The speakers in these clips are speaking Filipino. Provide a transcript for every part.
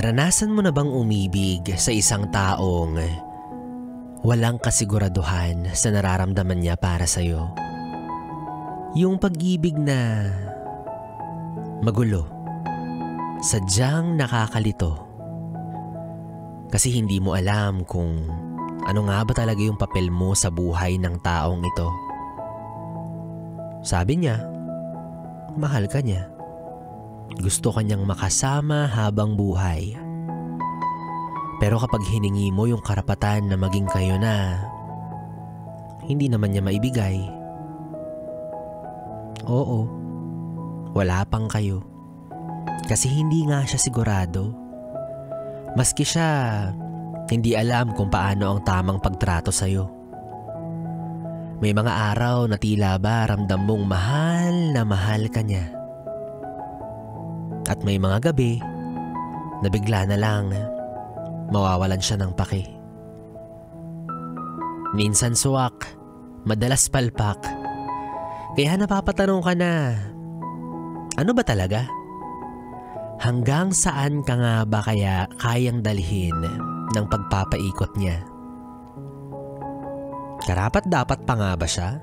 Naranasan mo na bang umibig sa isang taong walang kasiguraduhan sa nararamdaman niya para sa'yo? Yung pag-ibig na magulo, sadyang nakakalito. Kasi hindi mo alam kung ano nga ba talaga yung papel mo sa buhay ng taong ito. Sabi niya, mahal ka niya. Gusto kanyang makasama habang buhay. Pero kapag hiningi mo yung karapatan na maging kayo na, hindi naman niya maibigay. Oo, wala pang kayo. Kasi hindi nga siya sigurado. Maski siya, hindi alam kung paano ang tamang pagtrato sa'yo. May mga araw na tila ba ramdam mong mahal na mahal ka niya. At may mga gabi na bigla na lang mawawalan siya ng pake. Minsan suwak, madalas palpak. Kaya napapatanong ka na, ano ba talaga? Hanggang saan ka nga ba kaya kayang dalhin ng pagpapaikot niya? Karapat dapat pa nga ba siya?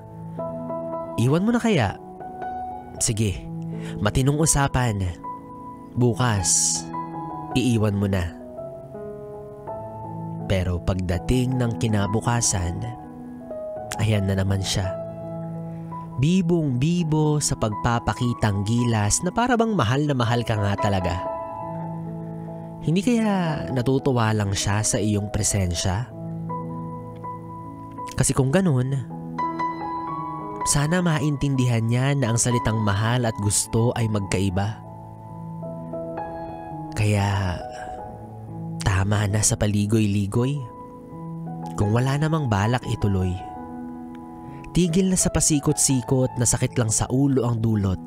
Iwan mo na kaya? Sige, matinong usapan. Bukas, iiwan mo na. Pero pagdating ng kinabukasan, ayan na naman siya. Bibong-bibo sa pagpapakitang gilas na para bang mahal na mahal ka nga talaga. Hindi kaya natutuwa lang siya sa iyong presensya? Kasi kung ganun, sana maintindihan niya na ang salitang mahal at gusto ay magkaiba. Kaya tama na sa paligoy-ligoy. Kung wala namang balak ituloy, tigil na sa pasikot-sikot na sakit lang sa ulo ang dulot.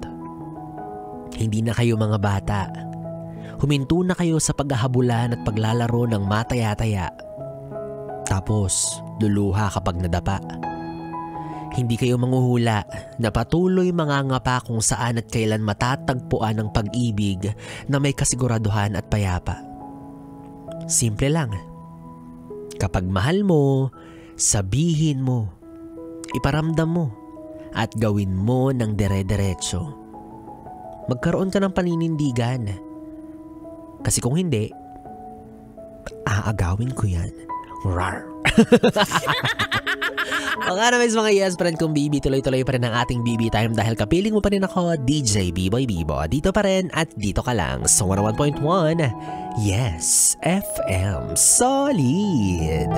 Hindi na kayo mga bata. Huminto na kayo sa paghahabulan at paglalaro ng mataya-taya. Tapos luluha kapag nadapa. Hindi kayo manghuhula na patuloy mangangapa kung saan at kailan matatagpuan ang pag-ibig na may kasiguraduhan at payapa. Simple lang. Kapag mahal mo, sabihin mo, iparamdam mo, at gawin mo ng dire-diretso. Magkaroon ka ng paninindigan. Kasi kung hindi, aagawin ko yan. Rar! O nga naman mga yes friend kong BB, tuloy-tuloy pa rin ang ating BB time dahil kapiling mo pa rin ako, DJ B-Boy Bibo. Dito pa rin at dito ka lang sa 101.1 Yes FM Solid.